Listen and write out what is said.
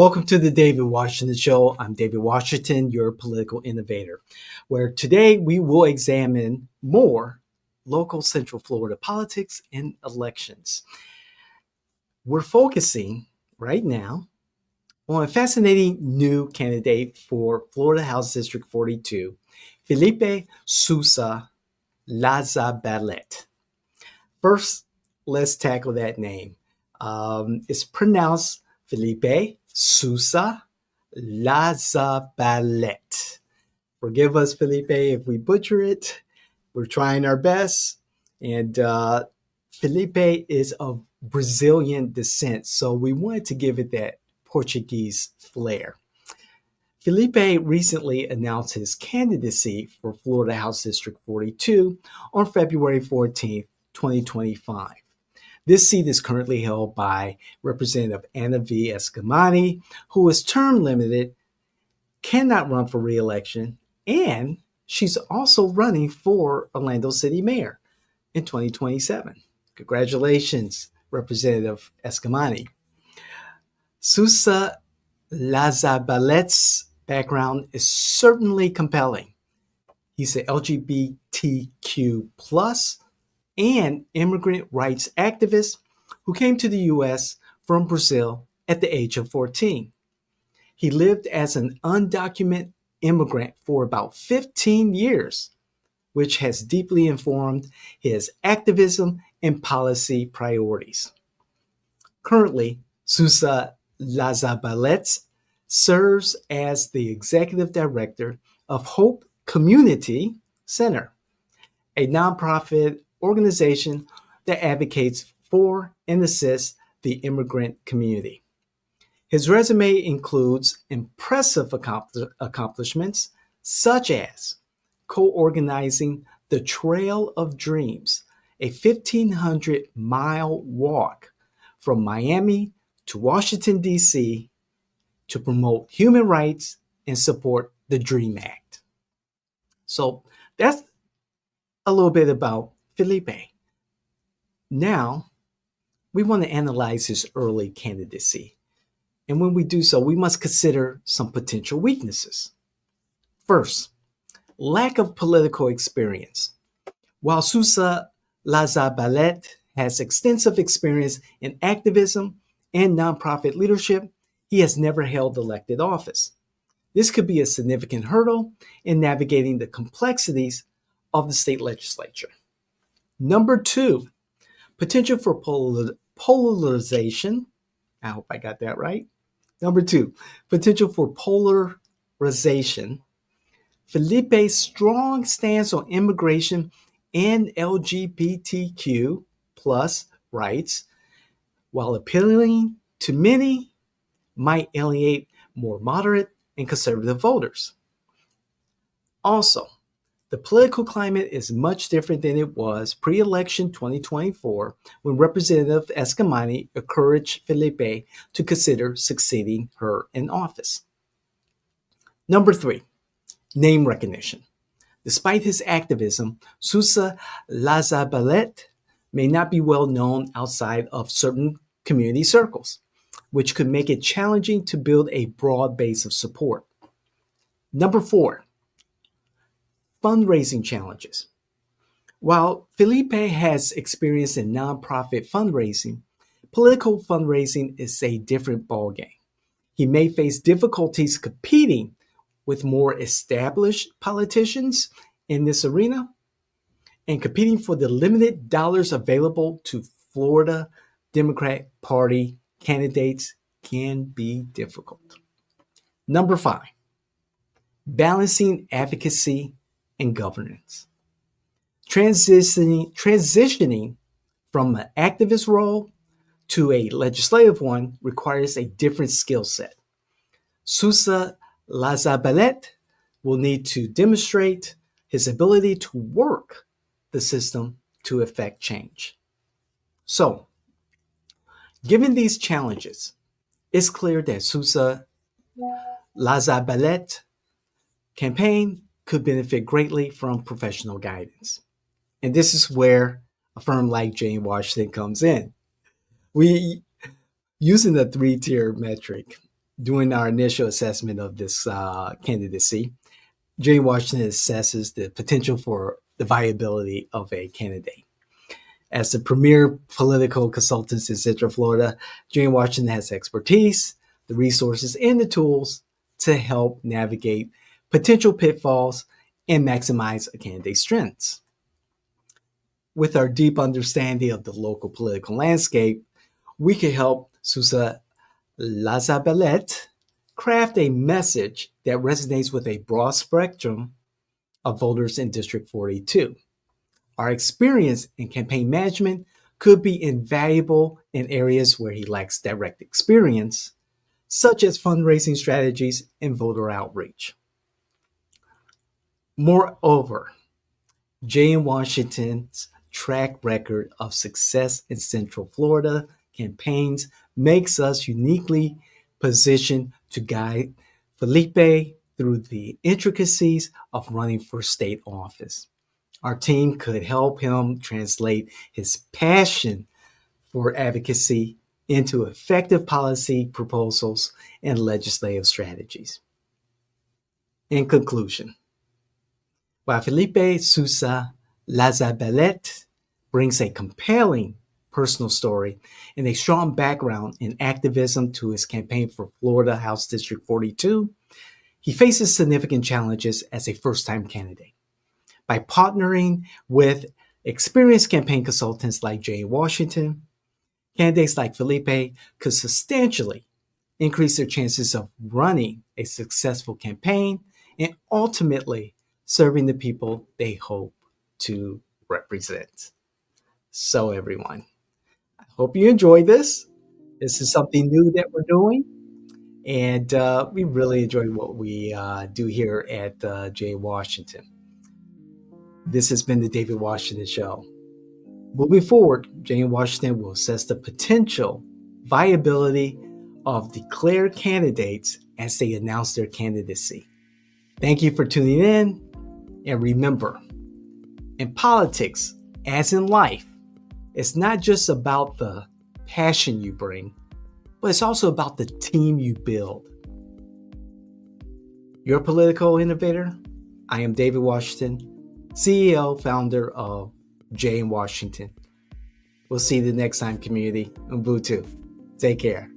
Welcome to the David Washington Show. I'm David Washington, your political innovator, where today we will examine more local Central Florida politics and elections. We're focusing right now on a fascinating new candidate for Florida House District 42, Felipe Sousa-Lazaballet. First, let's tackle that name. It's pronounced Felipe Sousa-Lazaballet. Forgive us, Felipe, if we butcher it. We're trying our best. And Felipe is of Brazilian descent, so we wanted to give it that Portuguese flair. Felipe recently announced his candidacy for Florida House District 42 on February 14th, 2025. This seat is currently held by Representative Anna V. Escamani, who is term limited, cannot run for re-election, and she's also running for Orlando City Mayor in 2027. Congratulations, Representative Escamani. Sousa-Lazaballet's background is certainly compelling. He's an LGBTQ plus and immigrant rights activist who came to the U.S. from Brazil at the age of 14. He lived as an undocumented immigrant for about 15 years, which has deeply informed his activism and policy priorities. Currently, Sousa-Lazaballet serves as the executive director of Hope Community Center, a nonprofit organization that advocates for and assists the immigrant community. His resume includes impressive accomplishments such as co-organizing the Trail of Dreams, a 1,500-mile walk from Miami to Washington, D.C. to promote human rights and support the DREAM Act. So that's a little bit about Felipe. Now, we want to analyze his early candidacy. And when we do so, we must consider some potential weaknesses. First, lack of political experience. While Sousa-Lazaballet has extensive experience in activism and nonprofit leadership, he has never held elected office. This could be a significant hurdle in navigating the complexities of the state legislature. Number two, potential for polarization. I hope I got that right. Number two, potential for polarization. Felipe's strong stance on immigration and LGBTQ plus rights, while appealing to many, might alienate more moderate and conservative voters. Also, the political climate is much different than it was pre-election 2024 when Representative Escamani encouraged Felipe to consider succeeding her in office. Number three, name recognition. Despite his activism, Sousa-Lazaballet may not be well known outside of certain community circles, which could make it challenging to build a broad base of support. Number four, fundraising challenges. While Felipe has experience in nonprofit fundraising, political fundraising is a different ballgame. He may face difficulties competing with more established politicians in this arena, and competing for the limited dollars available to Florida Democrat Party candidates can be difficult. Number five, balancing advocacy and governance. Transitioning from an activist role to a legislative one requires a different skill set. Sousa-Lazaballet will need to demonstrate his ability to work the system to effect change. So, given these challenges, it's clear that Sousa-Lazaballet campaign could benefit greatly from professional guidance. And this is where a firm like Jane Washington comes in. We using the three-tier metric. During our initial assessment of this candidacy, Jane Washington assesses the potential for the viability of a candidate. As the premier political consultant in Central Florida, Jane Washington has expertise, the resources, and the tools to help navigate potential pitfalls and maximize a candidate's strengths. With our deep understanding of the local political landscape, we can help Sousa-Lazaballet craft a message that resonates with a broad spectrum of voters in District 42. Our experience in campaign management could be invaluable in areas where he lacks direct experience, such as fundraising strategies and voter outreach. Moreover, Jay Washington's track record of success in Central Florida campaigns makes us uniquely positioned to guide Felipe through the intricacies of running for state office. Our team could help him translate his passion for advocacy into effective policy proposals and legislative strategies. In conclusion, while Felipe Sousa Lazaballet brings a compelling personal story and a strong background in activism to his campaign for Florida House District 42, he faces significant challenges as a first time candidate. By partnering with experienced campaign consultants like Jay Washington, candidates like Felipe could substantially increase their chances of running a successful campaign and ultimately serving the people they hope to represent. So, everyone, I hope you enjoyed this. This is something new that we're doing, and we really enjoy what we do here at Jay Washington. This has been the David Washington Show. Moving forward, Jane Washington will assess the potential viability of declared candidates as they announce their candidacy. Thank you for tuning in, and remember, in politics, as in life, it's not just about the passion you bring, but it's also about the team you build. Your political innovator, I am David Washington, CEO, founder of Jane Washington. We'll see you the next time, community. Ubuntu. Take care.